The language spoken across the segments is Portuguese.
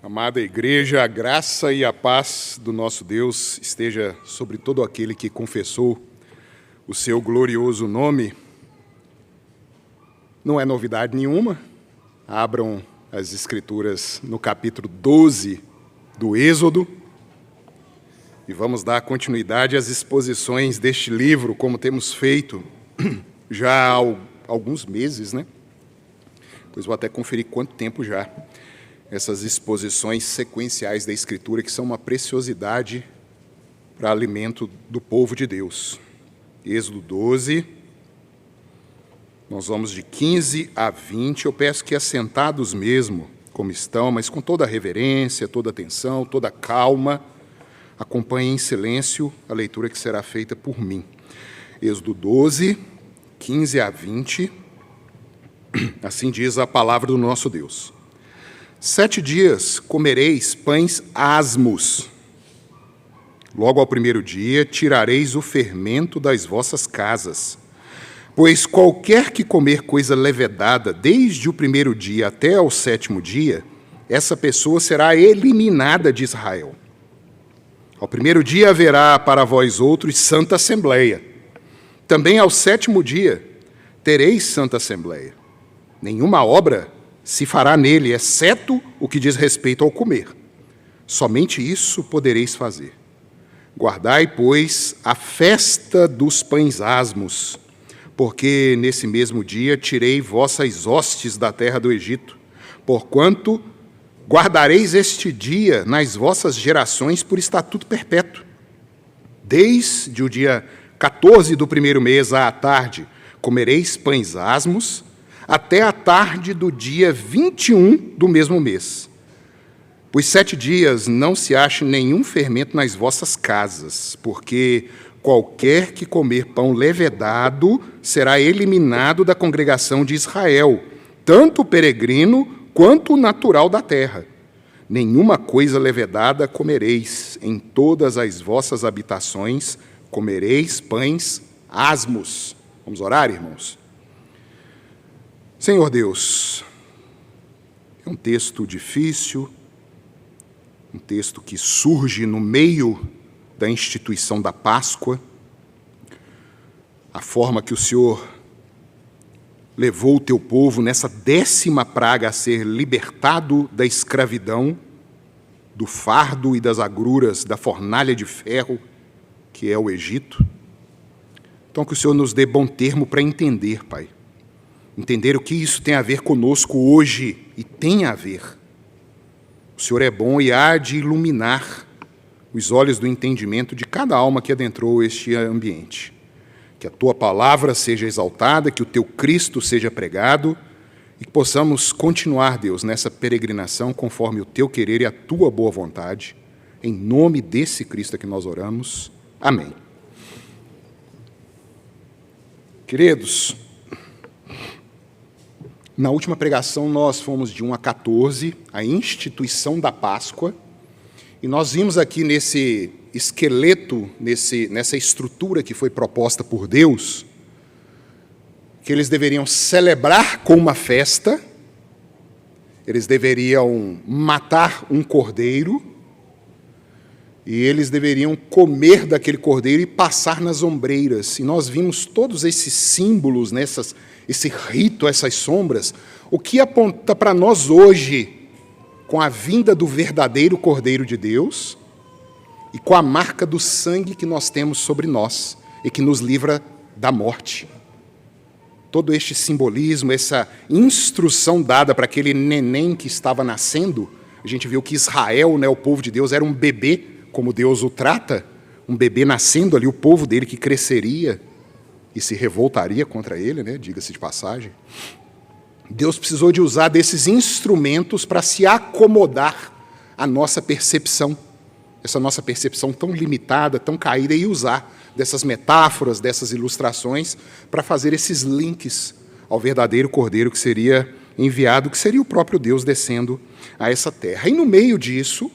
Amada igreja, a graça e a paz do nosso Deus esteja sobre todo aquele que confessou o seu glorioso nome. Não é novidade nenhuma. Abram as Escrituras no capítulo 12 do Êxodo e vamos dar continuidade às exposições deste livro, como temos feito já há alguns meses, né? Depois vou até conferir quanto tempo já. Essas exposições sequenciais da Escritura, que são uma preciosidade para alimento do povo de Deus. Êxodo 12, nós vamos de 15 a 20. Eu peço que assentados mesmo, como estão, mas com toda a reverência, toda a atenção, toda a calma, acompanhem em silêncio a leitura que será feita por mim. Êxodo 12, 15 a 20, assim diz a palavra do nosso Deus. 7 dias comereis pães asmos. Logo ao primeiro dia tirareis o fermento das vossas casas. Pois qualquer que comer coisa levedada desde o primeiro dia até ao 7º dia, essa pessoa será eliminada de Israel. Ao primeiro dia haverá para vós outros santa assembleia. Também ao 7º dia tereis santa assembleia. Nenhuma obra se fará nele, exceto o que diz respeito ao comer. Somente isso podereis fazer. Guardai, pois, a festa dos pães asmos, porque nesse mesmo dia tirei vossas hostes da terra do Egito, porquanto guardareis este dia nas vossas gerações por estatuto perpétuo. Desde o dia 14 do primeiro mês à tarde, comereis pães asmos, até a tarde do dia 21 do mesmo mês. Pois 7 dias não se ache nenhum fermento nas vossas casas, porque qualquer que comer pão levedado será eliminado da congregação de Israel, tanto o peregrino quanto o natural da terra. Nenhuma coisa levedada comereis, em todas as vossas habitações comereis pães asmos. Vamos orar, irmãos? Senhor Deus, é um texto difícil, um texto que surge no meio da instituição da Páscoa, a forma que o Senhor levou o teu povo nessa 10ª praga a ser libertado da escravidão, do fardo e das agruras da fornalha de ferro, que é o Egito. Então, que o Senhor nos dê bom termo para entender, Pai. Entender o que isso tem a ver conosco hoje, e tem a ver. O Senhor é bom e há de iluminar os olhos do entendimento de cada alma que adentrou este ambiente. Que a Tua palavra seja exaltada, que o Teu Cristo seja pregado, e que possamos continuar, Deus, nessa peregrinação conforme o Teu querer e a Tua boa vontade. Em nome desse Cristo que nós oramos. Amém. Queridos, na última pregação, nós fomos de 1 a 14, a instituição da Páscoa, e nós vimos aqui nesse esqueleto, nessa estrutura que foi proposta por Deus, que eles deveriam celebrar com uma festa, eles deveriam matar um cordeiro, e eles deveriam comer daquele cordeiro e passar nas ombreiras. E nós vimos todos esses símbolos, esse rito, essas sombras, o que aponta para nós hoje, com a vinda do verdadeiro Cordeiro de Deus e com a marca do sangue que nós temos sobre nós e que nos livra da morte. Todo este simbolismo, essa instrução dada para aquele neném que estava nascendo, a gente viu que Israel, né, o povo de Deus, era um bebê, como Deus o trata, um bebê nascendo ali, o povo dele que cresceria e se revoltaria contra ele, né? Diga-se de passagem. Deus precisou de usar desses instrumentos para se acomodar à nossa percepção, essa nossa percepção tão limitada, tão caída, e usar dessas metáforas, dessas ilustrações, para fazer esses links ao verdadeiro Cordeiro que seria enviado, que seria o próprio Deus descendo a essa terra. E no meio disso,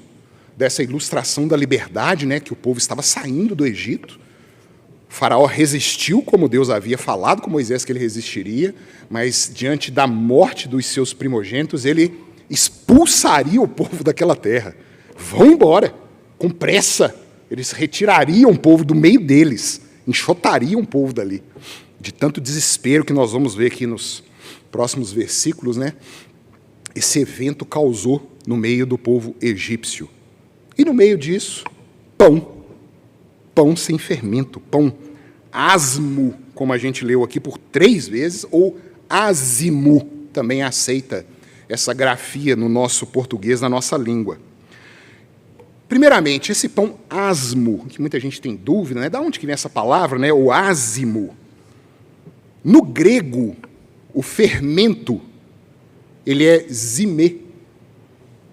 dessa ilustração da liberdade, né, que o povo estava saindo do Egito, Faraó resistiu como Deus havia falado com Moisés que ele resistiria, mas diante da morte dos seus primogênitos, ele expulsaria o povo daquela terra. Vão embora, com pressa. Eles retirariam o povo do meio deles, enxotariam o povo dali. De tanto desespero que nós vamos ver aqui nos próximos versículos, né? Esse evento causou no meio do povo egípcio. E no meio disso, pão. Pão sem fermento, pão asmo, como a gente leu aqui por 3 vezes, ou ázimo, também aceita essa grafia no nosso português, na nossa língua. Primeiramente, esse pão asmo, que muita gente tem dúvida, né? Da onde que vem essa palavra, né? O ázimo. No grego, o fermento, ele é zimê.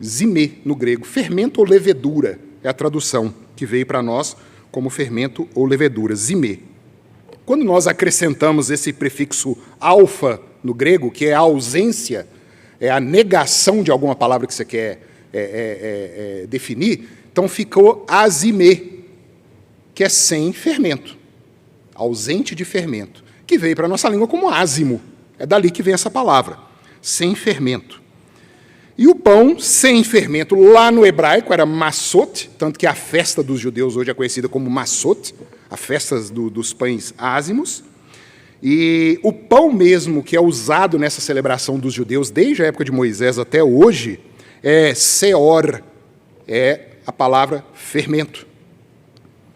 Zimê, no grego. Fermento ou levedura, é a tradução que veio para nós como fermento ou levedura, zimê. Quando nós acrescentamos esse prefixo alfa no grego, que é a ausência, é a negação de alguma palavra que você quer definir, então ficou azimê, que é sem fermento, ausente de fermento, que veio para a nossa língua como ázimo. É dali que vem essa palavra, sem fermento. E o pão sem fermento, lá no hebraico, era massot, tanto que a festa dos judeus hoje é conhecida como massot, a festa dos pães ázimos. E o pão mesmo que é usado nessa celebração dos judeus, desde a época de Moisés até hoje, é seor, é a palavra fermento.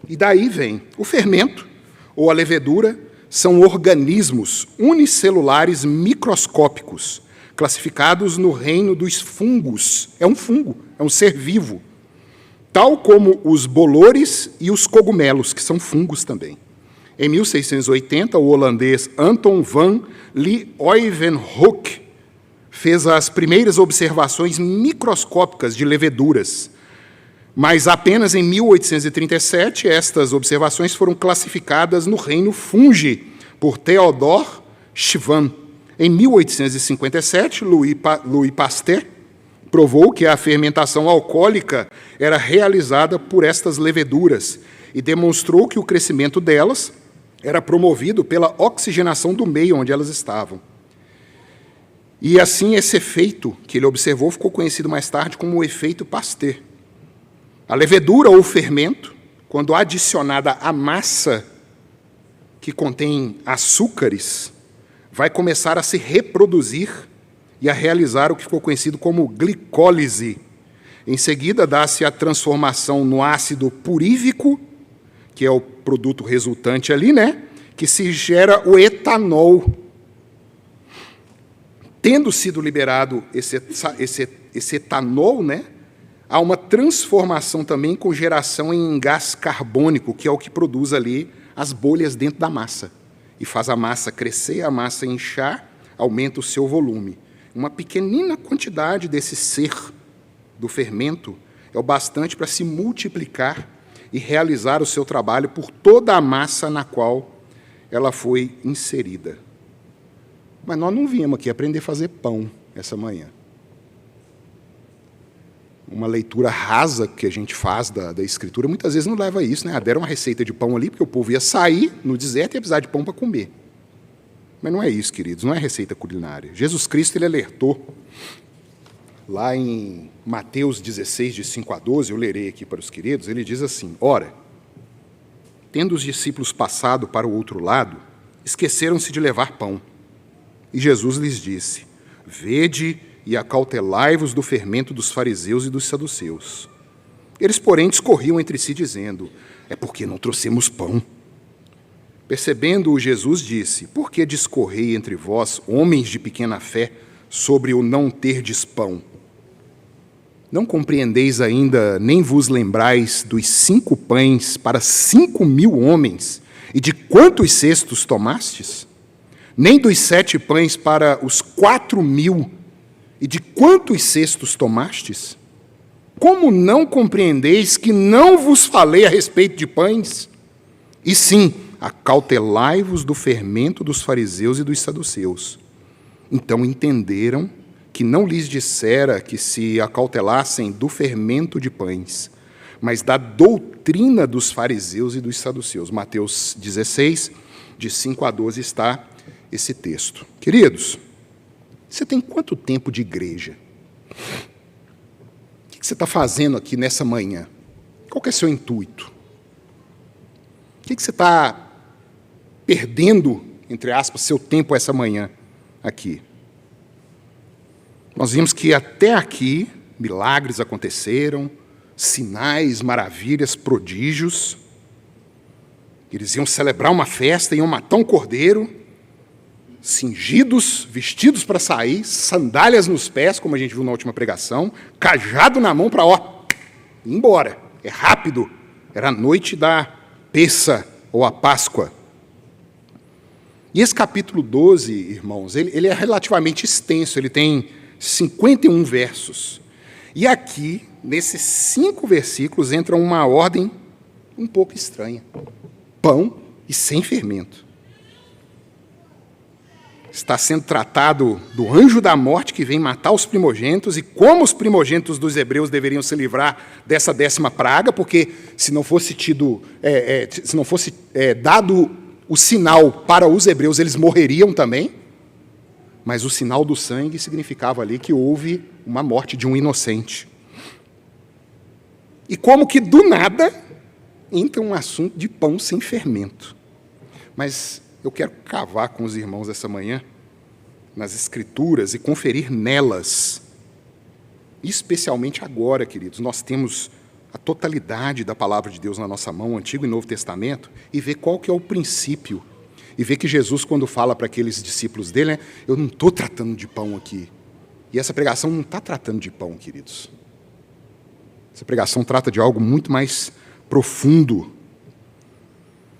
E daí vem o fermento, ou a levedura, são organismos unicelulares microscópicos, classificados no reino dos fungos. É um fungo, é um ser vivo, tal como os bolores e os cogumelos, que são fungos também. Em 1680, o holandês Anton van Leeuwenhoek fez as primeiras observações microscópicas de leveduras, mas apenas em 1837 estas observações foram classificadas no reino fungi por Theodor Schwann. Em 1857, Louis Pasteur provou que a fermentação alcoólica era realizada por estas leveduras e demonstrou que o crescimento delas era promovido pela oxigenação do meio onde elas estavam. E assim esse efeito que ele observou ficou conhecido mais tarde como o efeito Pasteur. A levedura ou fermento, quando adicionada à massa que contém açúcares, vai começar a se reproduzir e a realizar o que ficou conhecido como glicólise. Em seguida, dá-se a transformação no ácido purívico, que é o produto resultante ali, né? Que se gera o etanol. Tendo sido liberado esse etanol, né? Há uma transformação também com geração em gás carbônico, que é o que produz ali as bolhas dentro da massa. E faz a massa crescer, a massa inchar, aumenta o seu volume. Uma pequenina quantidade desse ser do fermento é o bastante para se multiplicar e realizar o seu trabalho por toda a massa na qual ela foi inserida. Mas nós não viemos aqui aprender a fazer pão essa manhã. Uma leitura rasa que a gente faz da Escritura, muitas vezes não leva a isso, né? Deram uma receita de pão ali, porque o povo ia sair no deserto e ia precisar de pão para comer. Mas não é isso, queridos, não é receita culinária. Jesus Cristo, ele alertou, lá em Mateus 16, de 5 a 12, eu lerei aqui para os queridos, ele diz assim: ora, tendo os discípulos passado para o outro lado, esqueceram-se de levar pão. E Jesus lhes disse: vede e acautelai-vos do fermento dos fariseus e dos saduceus. Eles, porém, discorriam entre si, dizendo: é porque não trouxemos pão. Percebendo-o, Jesus disse: por que discorrei entre vós, homens de pequena fé, sobre o não terdes pão? Não compreendeis ainda, nem vos lembrais dos 5 pães para 5.000 homens, e de quantos cestos tomastes? Nem dos 7 pães para os 4.000, e de quantos cestos tomastes? Como não compreendeis que não vos falei a respeito de pães? E sim, acautelai-vos do fermento dos fariseus e dos saduceus. Então entenderam que não lhes dissera que se acautelassem do fermento de pães, mas da doutrina dos fariseus e dos saduceus. Mateus 16, de 5 a 12, está esse texto. Queridos, você tem quanto tempo de igreja? O que você está fazendo aqui nessa manhã? Qual que é o seu intuito? O que você está perdendo, entre aspas, seu tempo essa manhã aqui? Nós vimos que até aqui milagres aconteceram, sinais, maravilhas, prodígios. Eles iam celebrar uma festa, iam matar um cordeiro, cingidos, vestidos para sair, sandálias nos pés, como a gente viu na última pregação, cajado na mão para, ir embora. É rápido. Era a noite da Peça, ou a Páscoa. E esse capítulo 12, irmãos, ele é relativamente extenso, ele tem 51 versos. E aqui, nesses 5 versículos, entra uma ordem um pouco estranha. Pão e sem fermento. Está sendo tratado do anjo da morte que vem matar os primogênitos e como os primogênitos dos hebreus deveriam se livrar dessa 10ª praga, porque se não fosse dado o sinal para os hebreus, eles morreriam também. Mas o sinal do sangue significava ali que houve uma morte de um inocente. E como que do nada entra um assunto de pão sem fermento. Mas eu quero cavar com os irmãos essa manhã nas Escrituras e conferir nelas. Especialmente agora, queridos, nós temos a totalidade da palavra de Deus na nossa mão, Antigo e Novo Testamento, e ver qual que é o princípio. E ver que Jesus, quando fala para aqueles discípulos dele, né, eu não estou tratando de pão aqui. E essa pregação não está tratando de pão, queridos. Essa pregação trata de algo muito mais profundo.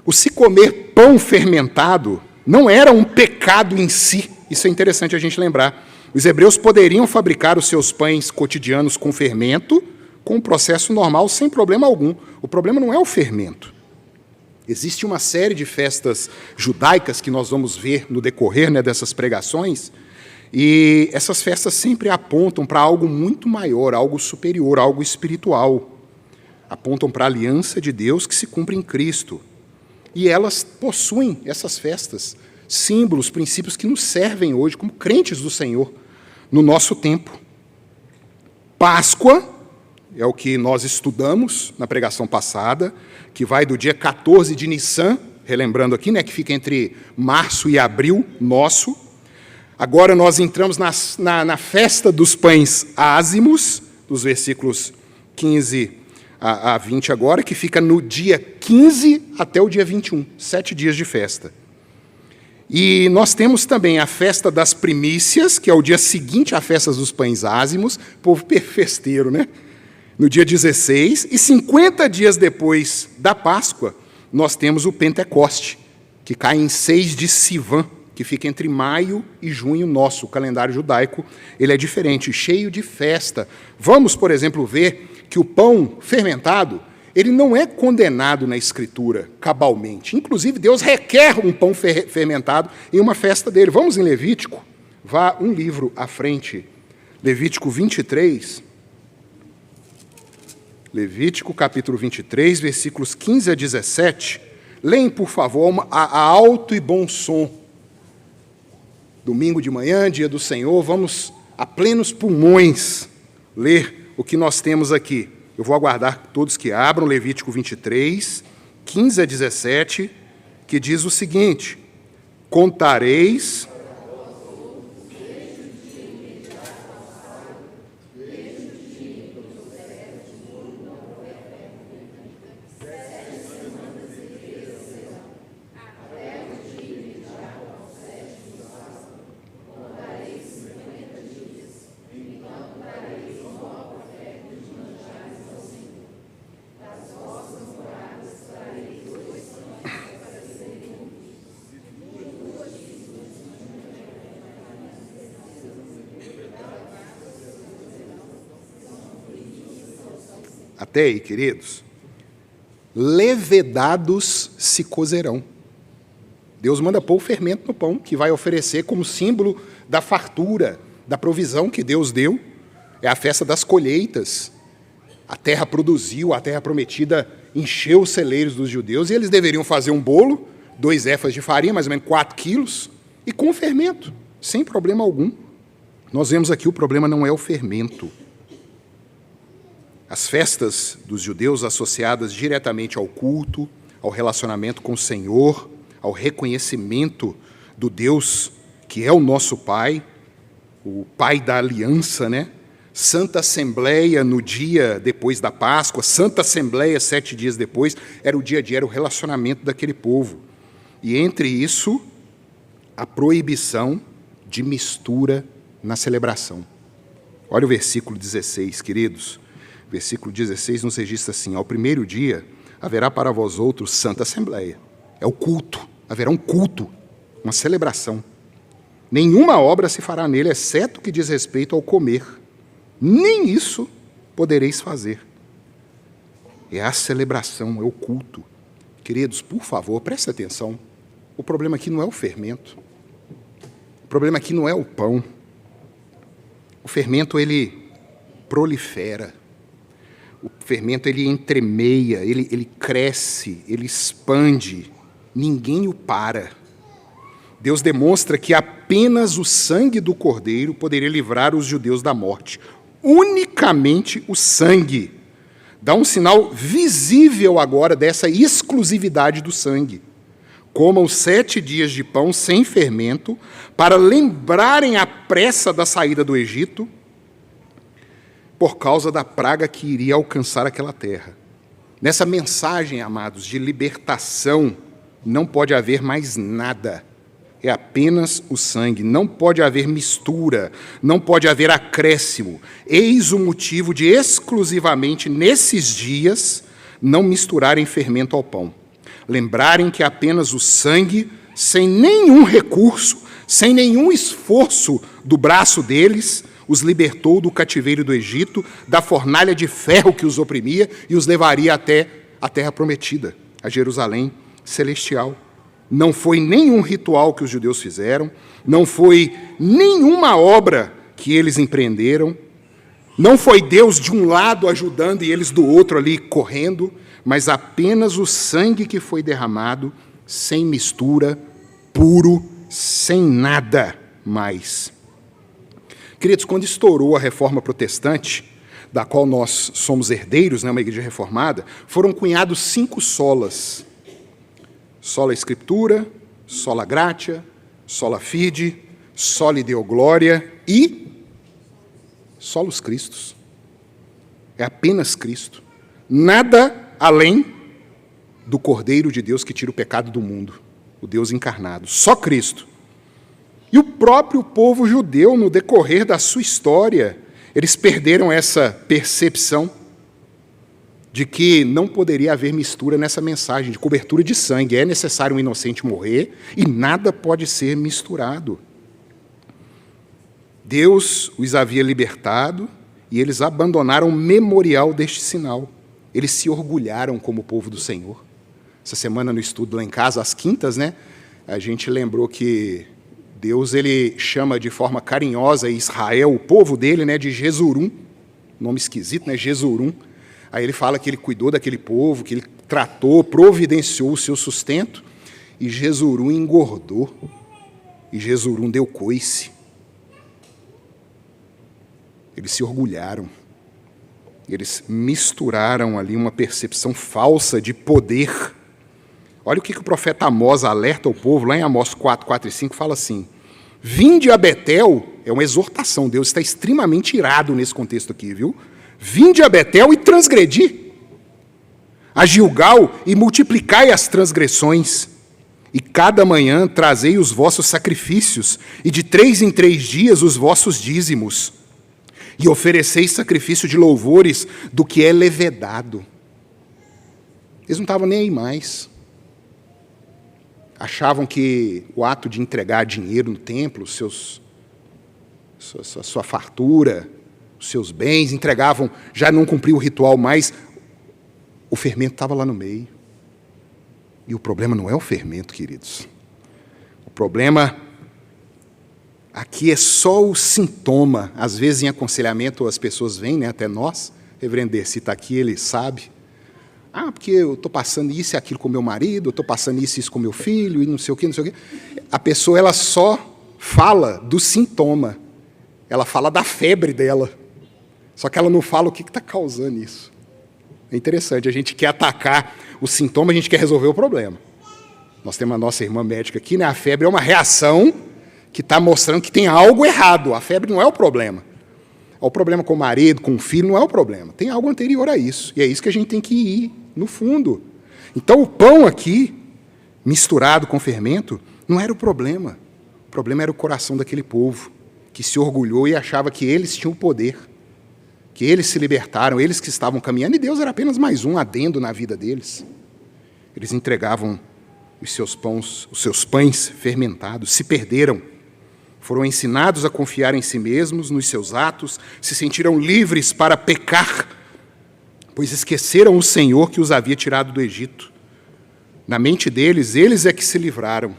O se comer pão fermentado não era um pecado em si. Isso é interessante a gente lembrar. Os hebreus poderiam fabricar os seus pães cotidianos com fermento, com um processo normal, sem problema algum. O problema não é o fermento. Existe uma série de festas judaicas que nós vamos ver no decorrer, né, dessas pregações, e essas festas sempre apontam para algo muito maior, algo superior, algo espiritual. Apontam para a aliança de Deus que se cumpre em Cristo. E elas possuem, essas festas, símbolos, princípios que nos servem hoje como crentes do Senhor, no nosso tempo. Páscoa é o que nós estudamos na pregação passada, que vai do dia 14 de Nissan, relembrando aqui, né, que fica entre março e abril nosso. Agora nós entramos na festa dos pães ázimos, dos versículos 15 a 20 agora, que fica no dia 15 até o dia 21, 7 dias de festa. E nós temos também a festa das primícias, que é o dia seguinte à festa dos pães ázimos, povo festeiro, né? No dia 16, e 50 dias depois da Páscoa, nós temos o Pentecoste, que cai em 6 de Sivan, que fica entre maio e junho nosso. O calendário judaico ele é diferente, cheio de festa. Vamos, por exemplo, ver que o pão fermentado, ele não é condenado na Escritura cabalmente. Inclusive, Deus requer um pão fermentado em uma festa dele. Vamos em Levítico, vá um livro à frente, Levítico 23. Levítico, capítulo 23, versículos 15 a 17. Leem, por favor, a alto e bom som. Domingo de manhã, dia do Senhor, vamos a plenos pulmões ler o que nós temos aqui. Eu vou aguardar todos que abram Levítico 23, 15 a 17, que diz o seguinte: contareis até aí, queridos. Levedados se cozerão. Deus manda pôr o fermento no pão, que vai oferecer como símbolo da fartura, da provisão que Deus deu. É a festa das colheitas. A terra produziu, a terra prometida encheu os celeiros dos judeus, e eles deveriam fazer um bolo, 2 éfas de farinha, mais ou menos 4 quilos, e com fermento, sem problema algum. Nós vemos aqui o problema não é o fermento. As festas dos judeus associadas diretamente ao culto, ao relacionamento com o Senhor, ao reconhecimento do Deus que é o nosso Pai, o Pai da aliança, né? Santa Assembleia no dia depois da Páscoa, Santa Assembleia 7 dias depois, era o dia a dia, era o relacionamento daquele povo. E entre isso, a proibição de mistura na celebração. Olha o versículo 16, queridos. Versículo 16 nos registra assim: ao primeiro dia haverá para vós outros Santa Assembleia. É o culto, haverá um culto, uma celebração. Nenhuma obra se fará nele, exceto o que diz respeito ao comer. Nem isso podereis fazer. É a celebração, é o culto. Queridos, por favor, prestem atenção. O problema aqui não é o fermento. O problema aqui não é o pão. O fermento, ele prolifera. O fermento, ele entremeia, ele cresce, ele expande. Ninguém o para. Deus demonstra que apenas o sangue do Cordeiro poderia livrar os judeus da morte. Unicamente o sangue. Dá um sinal visível agora dessa exclusividade do sangue. Comam 7 dias de pão sem fermento, para lembrarem a pressa da saída do Egito, por causa da praga que iria alcançar aquela terra. Nessa mensagem, amados, de libertação, não pode haver mais nada. É apenas o sangue. Não pode haver mistura, não pode haver acréscimo. Eis o motivo de, exclusivamente nesses dias, não misturarem fermento ao pão. Lembrarem que apenas o sangue, sem nenhum recurso, sem nenhum esforço do braço deles, os libertou do cativeiro do Egito, da fornalha de ferro que os oprimia e os levaria até a terra prometida, a Jerusalém celestial. Não foi nenhum ritual que os judeus fizeram, não foi nenhuma obra que eles empreenderam, não foi Deus de um lado ajudando e eles do outro ali correndo, mas apenas o sangue que foi derramado, sem mistura, puro, sem nada mais. Queridos, quando estourou a Reforma Protestante, da qual nós somos herdeiros, né, uma igreja reformada, foram cunhados 5 solas. Sola Scriptura, sola gratia, sola fide, soli Deo gloria e solos Christus. É apenas Cristo. Nada além do Cordeiro de Deus que tira o pecado do mundo, o Deus encarnado. Só Cristo. E o próprio povo judeu, no decorrer da sua história, eles perderam essa percepção de que não poderia haver mistura nessa mensagem de cobertura de sangue. É necessário um inocente morrer e nada pode ser misturado. Deus os havia libertado e eles abandonaram o memorial deste sinal. Eles se orgulharam como povo do Senhor. Essa semana no estudo lá em casa, às quintas, né, a gente lembrou que Deus ele chama de forma carinhosa Israel, o povo dele, né, de Jesurum. Nome esquisito, né, Jesurum. Aí ele fala que ele cuidou daquele povo, que ele tratou, providenciou o seu sustento, e Jesurum engordou, e Jesurum deu coice. Eles se orgulharam, eles misturaram ali uma percepção falsa de poder. Olha o que o profeta Amós alerta o povo, lá em Amós 4, 4 e 5, fala assim: vinde a Betel, é uma exortação, Deus está extremamente irado nesse contexto aqui, viu? Vinde a Betel e transgredi, a Gilgal e multiplicai as transgressões, e cada manhã trazei os vossos sacrifícios, e de 3 em 3 dias os vossos dízimos, e ofereceis sacrifício de louvores do que é levedado. Eles não estavam nem aí mais. Achavam que o ato de entregar dinheiro no templo, sua fartura, os seus bens, entregavam, já não cumpriam o ritual mais. O fermento estava lá no meio. E o problema não é o fermento, queridos. O problema aqui é só o sintoma. Às vezes, em aconselhamento, as pessoas vêm, né, até nós. Reverendo Dercy está aqui, ele sabe. Ah, porque eu estou passando isso e aquilo com meu marido, eu estou passando isso e isso com meu filho, e não sei o quê, não sei o quê. A pessoa ela só fala do sintoma. ela fala da febre dela. Só que ela não fala o que está causando isso. É interessante, a gente quer atacar o sintoma, a gente quer resolver o problema. Nós temos a nossa irmã médica aqui, né? A febre é uma reação que está mostrando que tem algo errado. A febre não é o problema. O problema com o marido, com o filho, não é o problema. Tem algo anterior a isso. E é isso que a gente tem que ir, no fundo. Então, o pão aqui, misturado com fermento, não era o problema. O problema era o coração daquele povo, que se orgulhou e achava que eles tinham o poder, que eles se libertaram, eles que estavam caminhando, e Deus era apenas mais um adendo na vida deles. Eles entregavam os seus pães fermentados, se perderam, foram ensinados a confiar em si mesmos, nos seus atos, se sentiram livres para pecar, pois esqueceram o Senhor que os havia tirado do Egito. Na mente deles, eles é que se livraram,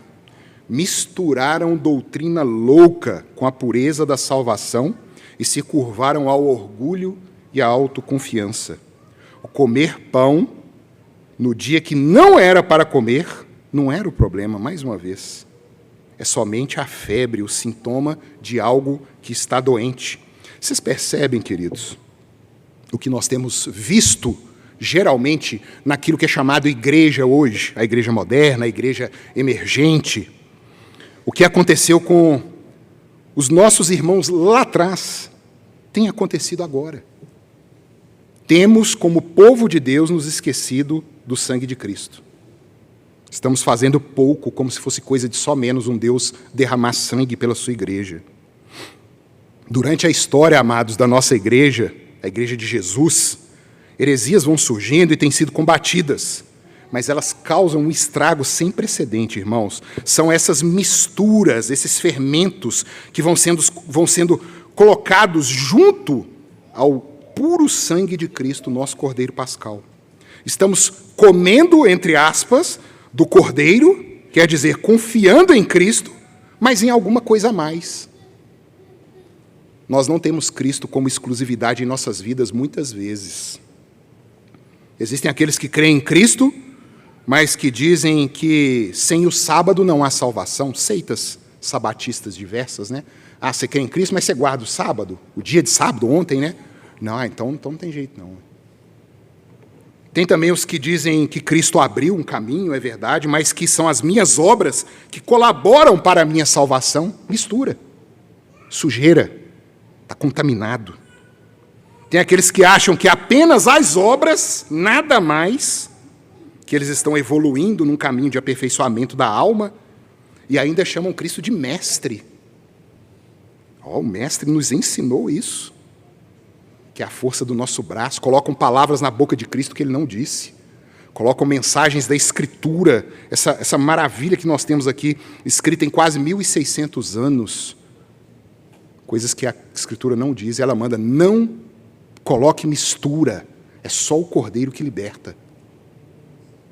misturaram doutrina louca com a pureza da salvação e se curvaram ao orgulho e à autoconfiança. O comer pão no dia que não era para comer não era o problema, mais uma vez. É somente a febre, o sintoma de algo que está doente. Vocês percebem, queridos, o que nós temos visto, geralmente, naquilo que é chamado igreja hoje, a igreja moderna, a igreja emergente. O que aconteceu com os nossos irmãos lá atrás tem acontecido agora. Temos, como povo de Deus, nos esquecido do sangue de Cristo. Estamos fazendo pouco, como se fosse coisa de só menos um Deus derramar sangue pela sua igreja. Durante a história, amados, da nossa igreja, a igreja de Jesus, heresias vão surgindo e têm sido combatidas, mas elas causam um estrago sem precedente, irmãos. São essas misturas, esses fermentos que vão sendo colocados junto ao puro sangue de Cristo, nosso Cordeiro Pascal. Estamos comendo, entre aspas, do Cordeiro, quer dizer, confiando em Cristo, mas em alguma coisa a mais. Nós não temos Cristo como exclusividade em nossas vidas muitas vezes. Existem aqueles que creem em Cristo, mas que dizem que sem o sábado não há salvação. Seitas sabatistas diversas, né? Ah, você crê em Cristo, mas você guarda o sábado? O dia de sábado, ontem, né? Não, então não tem jeito, não. Tem também os que dizem que Cristo abriu um caminho, é verdade, mas que são as minhas obras que colaboram para a minha salvação. Mistura. Sujeira. Está contaminado. Tem aqueles que acham que apenas as obras, nada mais, que eles estão evoluindo num caminho de aperfeiçoamento da alma, e ainda chamam Cristo de mestre. O mestre nos ensinou isso, que é a força do nosso braço. Colocam palavras na boca de Cristo que ele não disse. Colocam mensagens da Escritura, essa maravilha que nós temos aqui, escrita em quase 1.600 anos. Coisas que a Escritura não diz, e ela manda, não coloque mistura, é só o Cordeiro que liberta.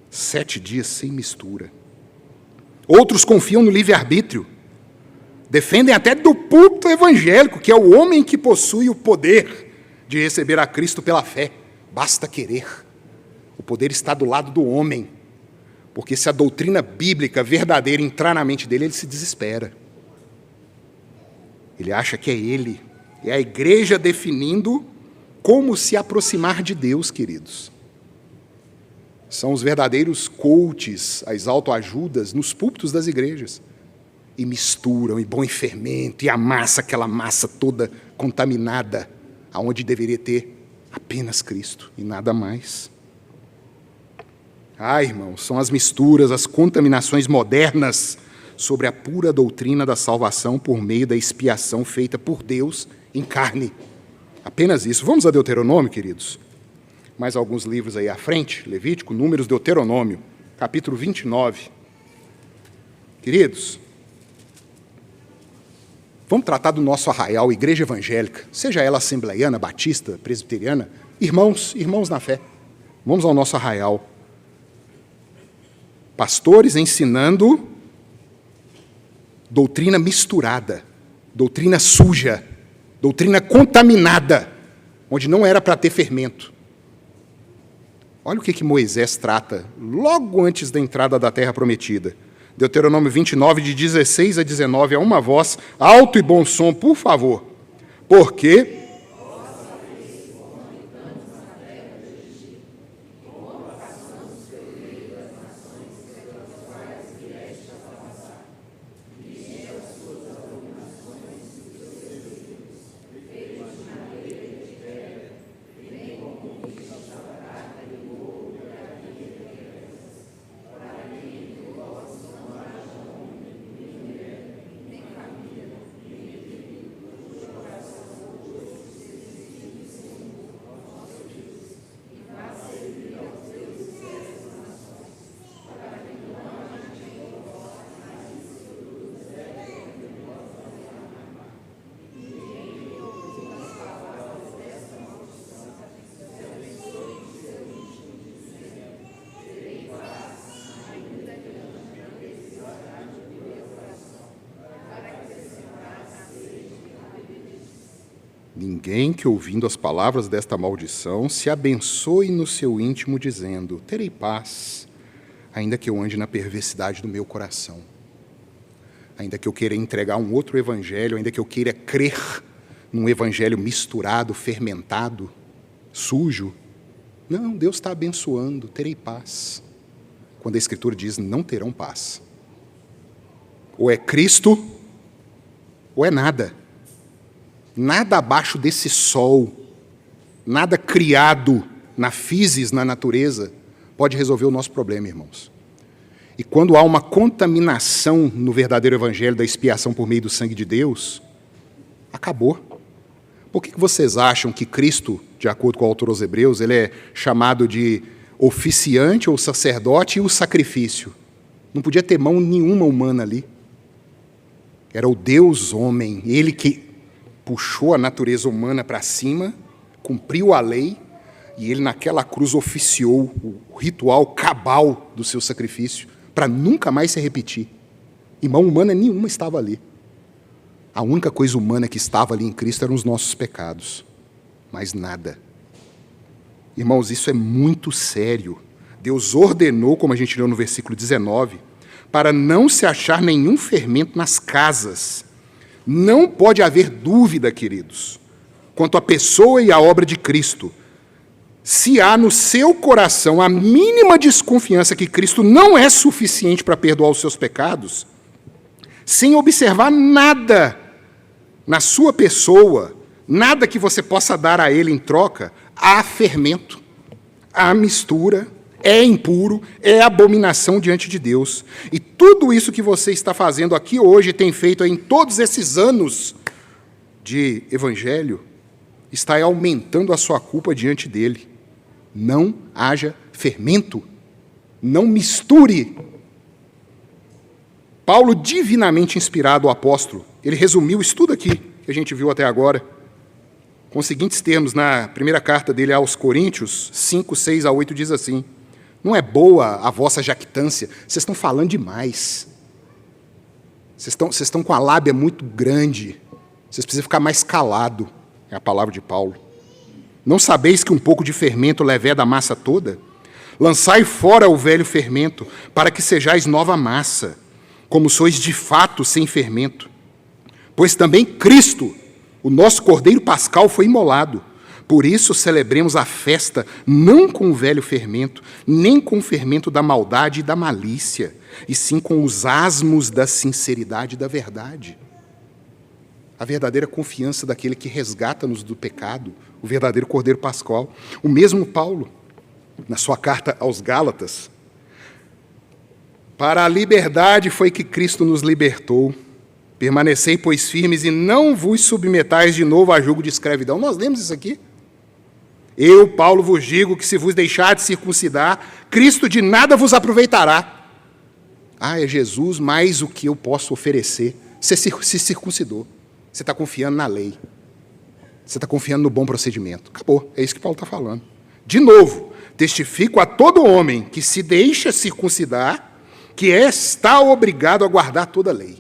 7 dias sem mistura. Outros confiam no livre-arbítrio, defendem até do púlpito evangélico, que é o homem que possui o poder de receber a Cristo pela fé. Basta querer. O poder está do lado do homem, porque se a doutrina bíblica verdadeira entrar na mente dele, ele se desespera. Ele acha que é ele. É a igreja definindo como se aproximar de Deus, queridos. São os verdadeiros coaches, as autoajudas nos púlpitos das igrejas. E misturam, e põem fermento, e amassa aquela massa toda contaminada, aonde deveria ter apenas Cristo e nada mais. Irmãos, são as misturas, as contaminações modernas sobre a pura doutrina da salvação por meio da expiação feita por Deus em carne. Apenas isso. Vamos a Deuteronômio, queridos? Mais alguns livros aí à frente, Levítico, Números, Deuteronômio, capítulo 29. Queridos, vamos tratar do nosso arraial, igreja evangélica, seja ela assembleiana, batista, presbiteriana, irmãos na fé. Vamos ao nosso arraial. Pastores ensinando doutrina misturada, doutrina suja, doutrina contaminada, onde não era para ter fermento. Olha o que Moisés trata logo antes da entrada da terra prometida. Deuteronômio 29, de 16 a 19, a uma voz, alto e bom som, por favor. Porque ninguém que, ouvindo as palavras desta maldição, se abençoe no seu íntimo, dizendo: terei paz, ainda que eu ande na perversidade do meu coração, ainda que eu queira entregar um outro evangelho, ainda que eu queira crer num evangelho misturado, fermentado, sujo. Não, Deus está abençoando, terei paz. Quando a Escritura diz: não terão paz. Ou é Cristo, ou é nada. Nada abaixo desse sol, nada criado na físis, na natureza, pode resolver o nosso problema, irmãos. E quando há uma contaminação no verdadeiro evangelho da expiação por meio do sangue de Deus, acabou. Por que vocês acham que Cristo, de acordo com o autor aos Hebreus, ele é chamado de oficiante ou sacerdote e o sacrifício? Não podia ter mão nenhuma humana ali. Era o Deus homem, ele que puxou a natureza humana para cima, cumpriu a lei, e ele naquela cruz oficiou o ritual cabal do seu sacrifício, para nunca mais se repetir. E mão humana nenhuma estava ali. A única coisa humana que estava ali em Cristo eram os nossos pecados. Mais nada. Irmãos, isso é muito sério. Deus ordenou, como a gente leu no versículo 19, para não se achar nenhum fermento nas casas. Não pode haver dúvida, queridos, quanto à pessoa e à obra de Cristo. Se há no seu coração a mínima desconfiança que Cristo não é suficiente para perdoar os seus pecados, sem observar nada na sua pessoa, nada que você possa dar a ele em troca, há fermento, há mistura, é impuro, é abominação diante de Deus. E tudo isso que você está fazendo aqui hoje, tem feito em todos esses anos de evangelho, está aumentando a sua culpa diante dele. Não haja fermento, não misture. Paulo, divinamente inspirado, o apóstolo, ele resumiu isso tudo aqui que a gente viu até agora, com os seguintes termos, na primeira carta dele aos Coríntios, 5, 6 a 8, diz assim: não é boa a vossa jactância, vocês estão falando demais. Vocês estão com a lábia muito grande. Vocês precisam ficar mais calado, é a palavra de Paulo. Não sabeis que um pouco de fermento leveda a massa toda? Lançai fora o velho fermento, para que sejais nova massa, como sois de fato sem fermento. Pois também Cristo, o nosso Cordeiro Pascal, foi imolado. Por isso celebremos a festa não com o velho fermento, nem com o fermento da maldade e da malícia, e sim com os asmos da sinceridade e da verdade. A verdadeira confiança daquele que resgata-nos do pecado, o verdadeiro Cordeiro Pascal. O mesmo Paulo, na sua carta aos Gálatas: para a liberdade foi que Cristo nos libertou. Permanecei, pois, firmes e não vos submetais de novo a jugo de escravidão. Nós lemos isso aqui. Eu, Paulo, vos digo que se vos deixar de circuncidar, Cristo de nada vos aproveitará. Ah, é Jesus mais o que eu posso oferecer. Você se circuncidou. Você está confiando na lei. Você está confiando no bom procedimento. Acabou, é isso que Paulo está falando. De novo, testifico a todo homem que se deixa circuncidar, que está obrigado a guardar toda a lei.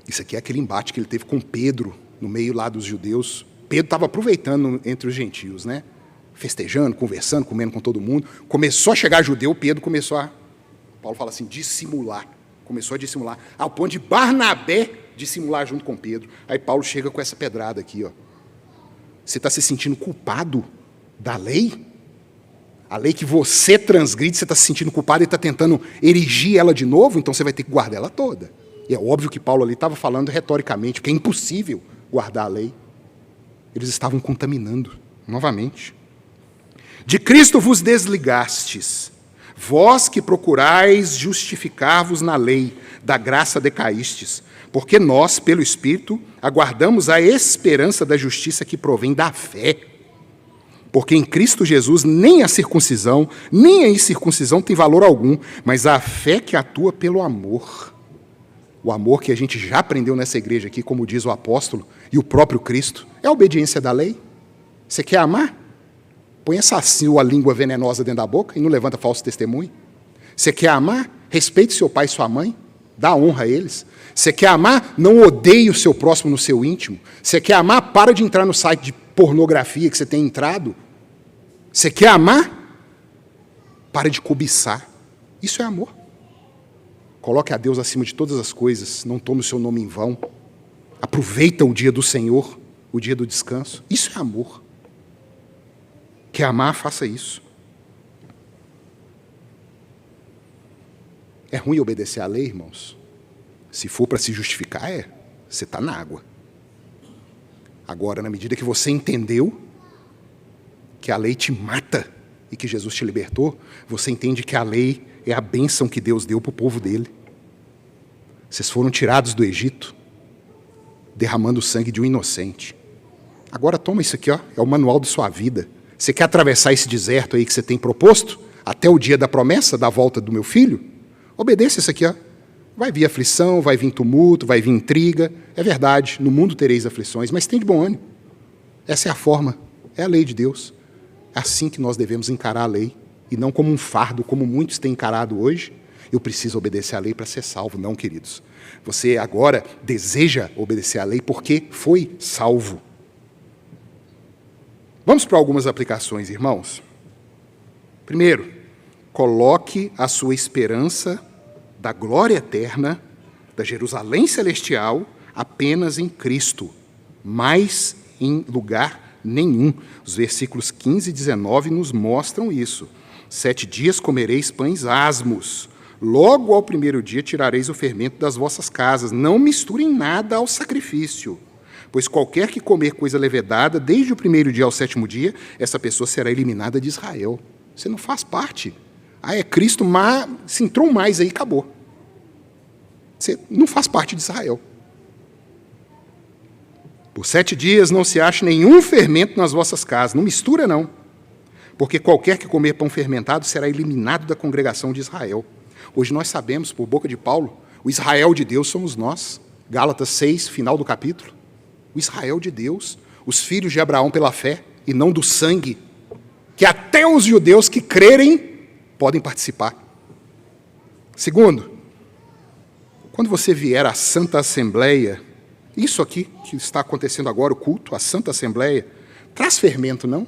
Isso aqui é aquele embate que ele teve com Pedro, no meio lá dos judeus. Pedro estava aproveitando entre os gentios, né? Festejando, conversando, comendo com todo mundo. Começou a chegar judeu, Pedro começou a... Paulo fala assim, dissimular. Começou a dissimular. Ao ponto de Barnabé dissimular junto com Pedro. Aí Paulo chega com essa pedrada aqui, ó. Você está se sentindo culpado da lei? A lei que você transgride, você está se sentindo culpado e está tentando erigir ela de novo, então você vai ter que guardar ela toda. E é óbvio que Paulo ali estava falando retoricamente, porque é impossível guardar a lei. Eles estavam contaminando, novamente. De Cristo vos desligastes, vós que procurais justificar-vos na lei, da graça decaístes, porque nós, pelo Espírito, aguardamos a esperança da justiça que provém da fé. Porque em Cristo Jesus nem a circuncisão, nem a incircuncisão tem valor algum, mas a fé que atua pelo amor. O amor que a gente já aprendeu nessa igreja aqui, como diz o apóstolo, e o próprio Cristo, é a obediência da lei. Você quer amar? Põe essa sua língua venenosa dentro da boca e não levanta falso testemunho. Você quer amar? Respeite seu pai e sua mãe, dá honra a eles. Você quer amar? Não odeie o seu próximo no seu íntimo. Você quer amar? Para de entrar no site de pornografia que você tem entrado. Você quer amar? Para de cobiçar. Isso é amor. Coloque a Deus acima de todas as coisas. Não tome o seu nome em vão. Aproveita o dia do Senhor, o dia do descanso. Isso é amor. Quer amar? Faça isso. É ruim obedecer à lei, irmãos? Se for para se justificar, você está na água. Agora, na medida que você entendeu que a lei te mata e que Jesus te libertou, você entende que a lei é a bênção que Deus deu para o povo dele. Vocês foram tirados do Egito, derramando o sangue de um inocente. Agora toma isso aqui, ó, é o manual de sua vida. Você quer atravessar esse deserto aí que você tem proposto, até o dia da promessa, da volta do meu filho? Obedeça isso aqui, ó. Vai vir aflição, vai vir tumulto, vai vir intriga. É verdade, no mundo tereis aflições, mas tem de bom ânimo. Essa é a forma, é a lei de Deus. É assim que nós devemos encarar a lei, e não como um fardo, como muitos têm encarado hoje. Eu preciso obedecer à lei para ser salvo. Não, queridos. Você agora deseja obedecer à lei porque foi salvo. Vamos para algumas aplicações, irmãos. Primeiro, coloque a sua esperança da glória eterna, da Jerusalém celestial, apenas em Cristo, mais em lugar nenhum. Os versículos 15 e 19 nos mostram isso. 7 dias comereis pães asmos, logo ao primeiro dia tirareis o fermento das vossas casas. Não misturem nada ao sacrifício, pois qualquer que comer coisa levedada, desde o primeiro dia ao 7º dia, essa pessoa será eliminada de Israel. Você não faz parte. Ah, é Cristo, mas se entrou mais aí, acabou. Você não faz parte de Israel. Por 7 dias não se acha nenhum fermento nas vossas casas. Não mistura, não. Porque qualquer que comer pão fermentado será eliminado da congregação de Israel. Hoje nós sabemos, por boca de Paulo, o Israel de Deus somos nós. Gálatas 6, final do capítulo. O Israel de Deus, os filhos de Abraão pela fé e não do sangue, que até os judeus que crerem podem participar. Segundo, quando você vier à Santa Assembleia, isso aqui que está acontecendo agora, o culto, a Santa Assembleia, traz fermento, não?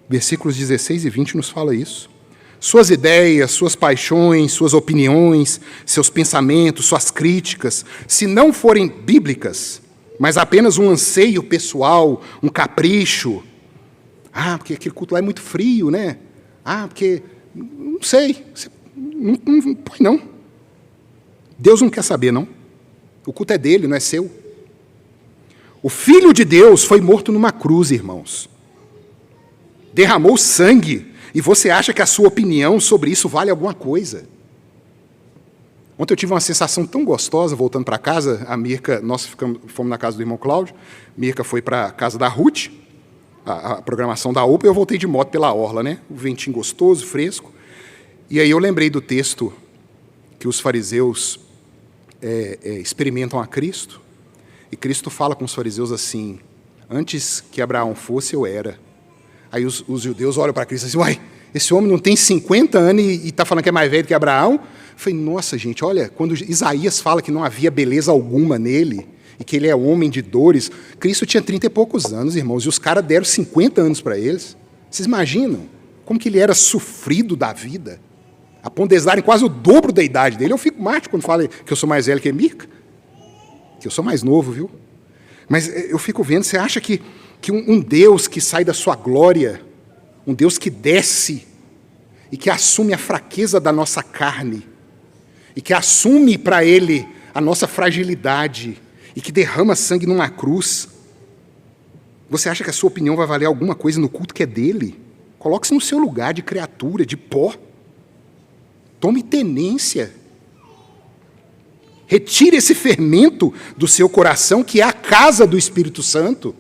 Versículos 16 e 20 nos fala isso. Suas ideias, suas paixões, suas opiniões, seus pensamentos, suas críticas, se não forem bíblicas, mas apenas um anseio pessoal, um capricho. Ah, porque aquele culto lá é muito frio, né? Ah, porque... Não sei. Não põe, não. Deus não quer saber, não. O culto é dele, não é seu. O Filho de Deus foi morto numa cruz, irmãos. Derramou sangue. E você acha que a sua opinião sobre isso vale alguma coisa? Ontem eu tive uma sensação tão gostosa, voltando para casa, a Mirka, nós fomos na casa do irmão Cláudio, Mirka foi para a casa da Ruth, a programação da UPA, e eu voltei de moto pela orla, né? O ventinho gostoso, fresco. E aí eu lembrei do texto que os fariseus experimentam a Cristo, e Cristo fala com os fariseus assim, antes que Abraão fosse, eu era. Aí os judeus olham para Cristo e dizem, uai, esse homem não tem 50 anos e está falando que é mais velho que Abraão? Eu falei, nossa, gente, olha, quando Isaías fala que não havia beleza alguma nele, e que ele é homem de dores, Cristo tinha 30 e poucos anos, irmãos, e os caras deram 50 anos para eles. Vocês imaginam como que ele era sofrido da vida, a ponto de eles darem quase o dobro da idade dele? Eu fico mate quando falo que eu sou mais velho que Mirka. que eu sou mais novo, viu? Mas eu fico vendo, você acha que um Deus que sai da sua glória, um Deus que desce e que assume a fraqueza da nossa carne, e que assume para Ele a nossa fragilidade, e que derrama sangue numa cruz, você acha que a sua opinião vai valer alguma coisa no culto que é dele? Coloque-se no seu lugar de criatura, de pó. Tome tenência. Retire esse fermento do seu coração, que é a casa do Espírito Santo,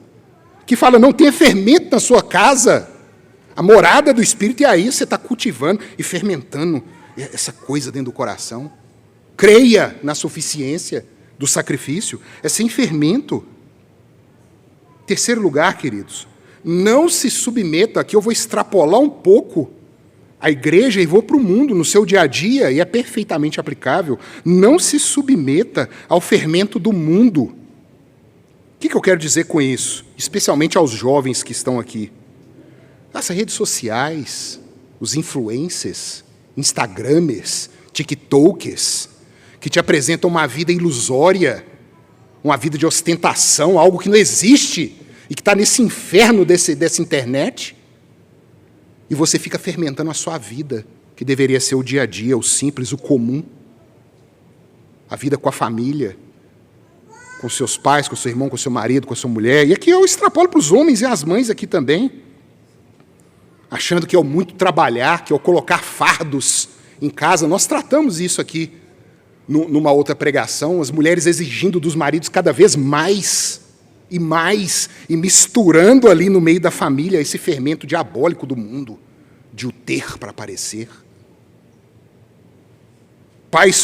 que fala, não tenha fermento na sua casa, a morada do Espírito, e aí você está cultivando e fermentando essa coisa dentro do coração. Creia na suficiência do sacrifício, é sem fermento. Terceiro lugar, queridos, não se submeta, aqui eu vou extrapolar um pouco a igreja e vou para o mundo, no seu dia a dia, e é perfeitamente aplicável, não se submeta ao fermento do mundo. O que eu quero dizer com isso? Especialmente aos jovens que estão aqui. As redes sociais, os influencers, instagramers, tiktokers, que te apresentam uma vida ilusória, uma vida de ostentação, algo que não existe, e que está nesse inferno dessa internet, e você fica fermentando a sua vida, que deveria ser o dia a dia, o simples, o comum, a vida com a família, com seus pais, com seu irmão, com seu marido, com a sua mulher. E aqui eu extrapolo para os homens e as mães aqui também, achando que é o muito trabalhar, que é o colocar fardos em casa. Nós tratamos isso aqui numa outra pregação, as mulheres exigindo dos maridos cada vez mais, e misturando ali no meio da família esse fermento diabólico do mundo, de o ter para aparecer. Pais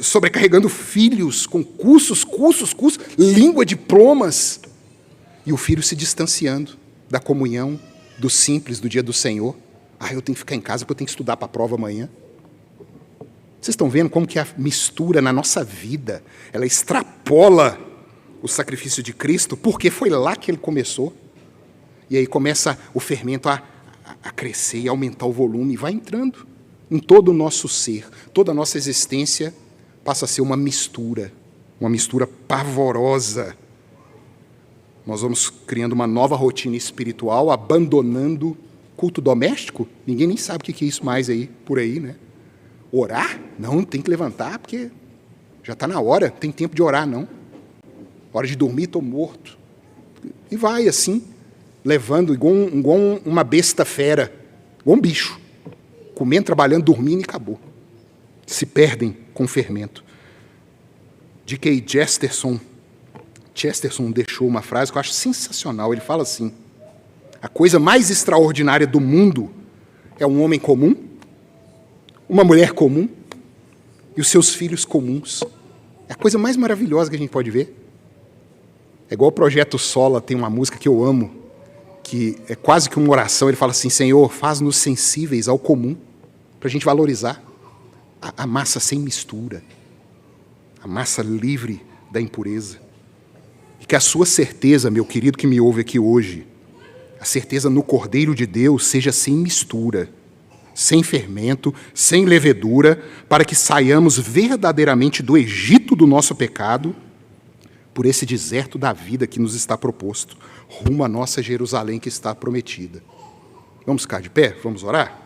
sobrecarregando filhos com cursos, língua, diplomas, e o filho se distanciando da comunhão, do simples, do dia do Senhor. Eu tenho que ficar em casa porque eu tenho que estudar para a prova amanhã. Vocês estão vendo como que a mistura na nossa vida, ela extrapola o sacrifício de Cristo, porque foi lá que ele começou. E aí começa o fermento a crescer e aumentar o volume, e vai entrando em todo o nosso ser, toda a nossa existência passa a ser uma mistura pavorosa. Nós vamos criando uma nova rotina espiritual, abandonando culto doméstico. Ninguém nem sabe o que é isso mais aí, por aí, né? Orar? Não, tem que levantar, porque já está na hora, não tem tempo de orar, não. Hora de dormir, estou morto. E vai assim, levando igual uma besta fera, igual um bicho, comendo, trabalhando, dormindo e acabou. Se perdem com fermento. D.K. Chesterton deixou uma frase que eu acho sensacional. Ele fala assim: a coisa mais extraordinária do mundo é um homem comum, uma mulher comum e os seus filhos comuns. É a coisa mais maravilhosa que a gente pode ver. É igual o Projeto Sola, tem uma música que eu amo, que é quase que uma oração. Ele fala assim: Senhor, faz-nos sensíveis ao comum, para a gente valorizar a massa sem mistura, a massa livre da impureza. E que a sua certeza, meu querido que me ouve aqui hoje, a certeza no Cordeiro de Deus seja sem mistura, sem fermento, sem levedura, para que saiamos verdadeiramente do Egito do nosso pecado, por esse deserto da vida que nos está proposto, rumo à nossa Jerusalém que está prometida. Vamos ficar de pé? Vamos orar?